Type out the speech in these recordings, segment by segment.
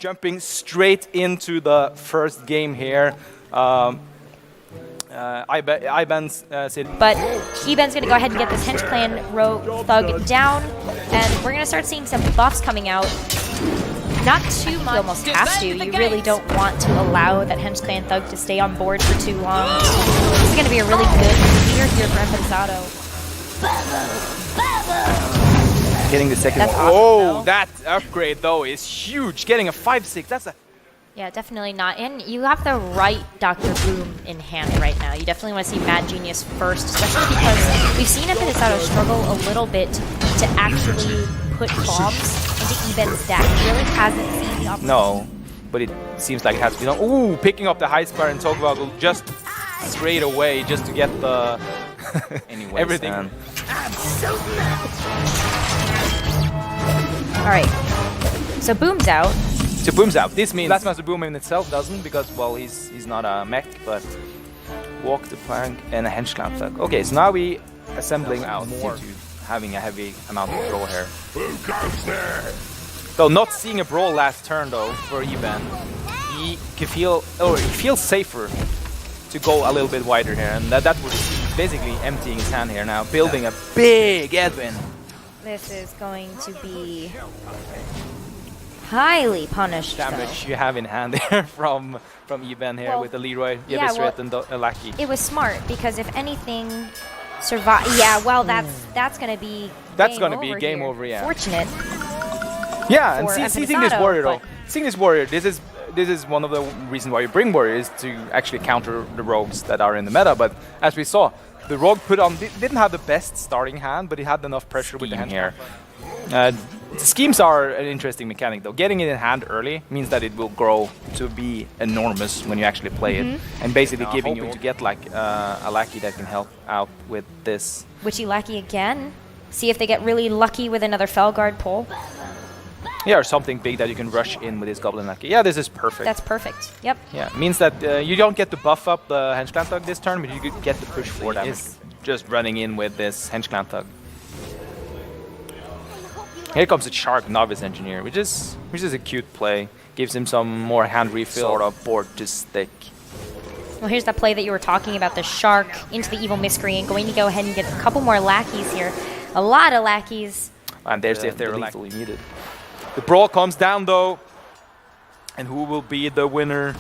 jumping straight into the first game here. IBeenn's but EBeenn's going to go ahead and get this Hench Clan rogue thug down, and we're going to start seeing some buffs coming out. Not too much. You almost have to. You really don't want to allow that Hench Clan thug to stay on board for too long. This is going to be a really good clear here for Empanizado. Getting the second one. Awesome, oh, that upgrade though is huge. Getting a 5/6. That's a. Yeah, definitely not. And you have the right Dr. Boom in hand right now. You definitely want to see Mad Genius first, especially because we've seen Empanizado struggle a little bit to actually put bombs into EBeenn's deck. He really hasn't seen the opportunity. No, but it seems like it has to be done. Ooh, picking up the high spar and Togwaggle just straight away just to get the everything. I'm so mad. All right, so Boom's out. So Boom's out. This means Blastmaster Boom in itself doesn't, because well he's not a mech, but walk the plank and a Hench Clan thug. Okay, so now we assembling out more to having a heavy amount of brawl here. Though not seeing a brawl last turn though for EBeennn, he can feel, or he feels safer to go a little bit wider here, and that was basically emptying his hand here now, building a big Edwin. This is going to be highly punished. Damage you have in hand there from EBeennn here, well, with the Leroy, Yevistret, and Lackey. It was smart because if anything survive, yeah, well that's gonna be game over. Yeah. Fortunate. Yeah, and seeing this warrior though, this is one of the reasons why you bring warriors, to actually counter the rogues that are in the meta. But as we saw, the rogue didn't have the best starting hand, but he had enough pressure with the hand here. Schemes are an interesting mechanic though. Getting it in hand early means that it will grow to be enormous when you actually play it, and basically giving you to get like a lackey that can help out with this. Witchy lackey again. See if they get really lucky with another Felguard pull. Yeah, or something big that you can rush in with this Goblin Lackey. Yeah, this is perfect. That's perfect. Yep. Yeah, means that you don't get to buff up the Hench Clan thug this turn, but you get to push 4 damage. Just running in with this Hench Clan thug. Here comes the Shark Novice Engineer, which is a cute play. Gives him some more hand refill, sort of board to stick. Well, here's that play that you were talking about, the Shark into the Evil Miscreant, going to go ahead and get a couple more lackeys here. A lot of lackeys. And there's if they're lethally needed. The brawl comes down though, and who will be the winner?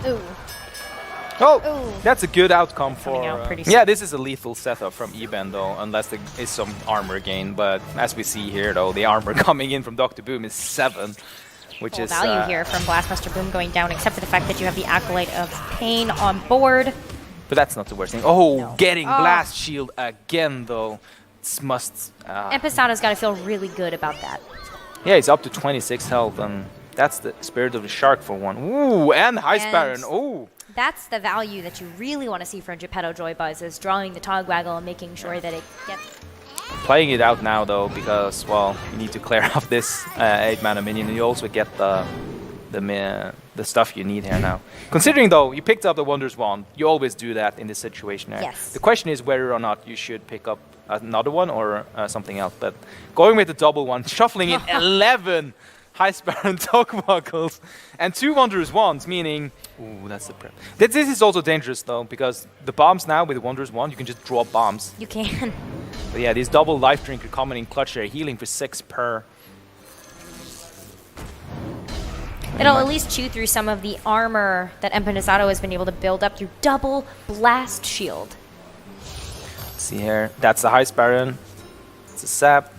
Ooh. Oh, ooh. That's a good outcome for... yeah, this is a lethal setup from EBeennn though, unless there is some armor gain. But as we see here though, the armor coming in from Dr. Boom is 7, which is... value here from Blastmaster Boom going down, except for the fact that you have the Acolyte of Pain on board. But that's not the worst thing. Oh, no. Getting Blast Shield again though. Empanizado's got to feel really good about that. Yeah, he's up to 26 health, and that's the Spirit of the Shark for one. Ooh, and Heist Baron. Ooh. That's the value that you really want to see from Geppetto Joy Buzz, is drawing the Togwaggle and making sure that it gets... Playing it out now, though, because, well, you need to clear off this 8-mana minion, and you also get the stuff you need here now. Considering, though, you picked up the Wondrous Wand, you always do that in this situation here. Yes. The question is whether or not you should pick up another one or something else. But going with the double one, shuffling in 11 Heist Baron Togwaggles and 2 Wondrous Wands, meaning... Ooh, that's the prep. This is also dangerous, though, because the bombs now with the Wondrous Wand, you can just draw bombs. You can. But yeah, these double life drink are coming in clutch there, healing for 6 per. It'll at least chew through some of the armor that Empanizado has been able to build up through double blast shield. See here, that's the Heist Baron, it's a sap,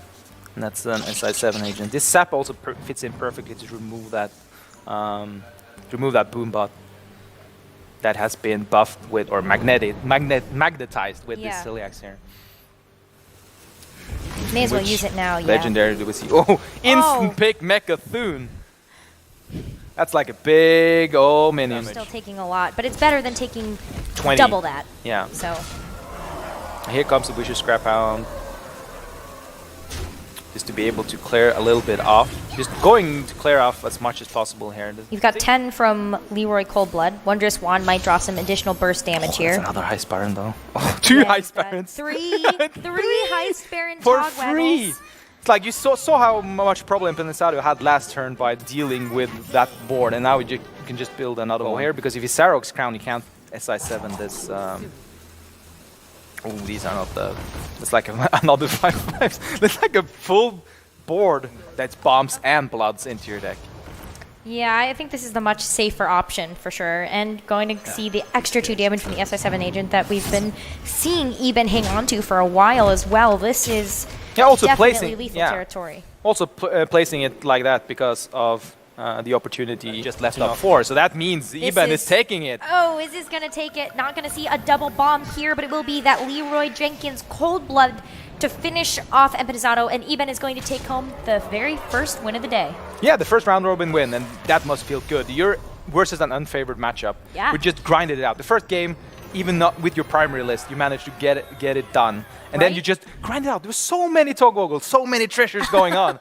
and that's an SI7 agent. This sap also fits in perfectly to remove that Boombot that has been buffed with, or magnetized with this Celiax here. May as well use it now, yeah. Legendary WCG. Oh, instant pick Mechathune. That's like a big old minion. Still taking a lot, but it's better than taking 20. Double that. Yeah. So. Here comes the Vicious Scrap Hound. Just to be able to clear a little bit off. Just going to clear off as much as possible here. You've got 10 from Leroy Coldblood. Wondrous Wand might draw some additional burst damage here. That's another Heist Baron though. Oh, 2 Heist Barons. Three Heist Baron for Togwaggles. free. It's like you saw how much problem Empanizado had last turn by dealing with that board, and now you can just build another one here, because if you Sarok's Crown, you can't SI7 this. Oh, these are not the... It's like another 5/5s. It's like a full board that's bombs and bloods into your deck. Yeah, I think this is the much safer option for sure, and going to see the extra 2 damage from the SI7 agent that we've been seeing EBeennn hang on to for a while as well. This is also definitely lethal territory. Also placing it like that because of the opportunity just left up 4, so that means EBeennn is taking it. Oh, is this going to take it? Not going to see a double bomb here, but it will be that Leroy Jenkins Cold Blood to finish off Empanizado, and EBeennn is going to take home the very first win of the day. Yeah, the first round robin win, and that must feel good. You're versus an unfavored matchup. Yeah. We just grinded it out. The first game, even not with your primary list, you managed to get it done. And then you just grind it out. There were so many Togoggles, so many treasures going on.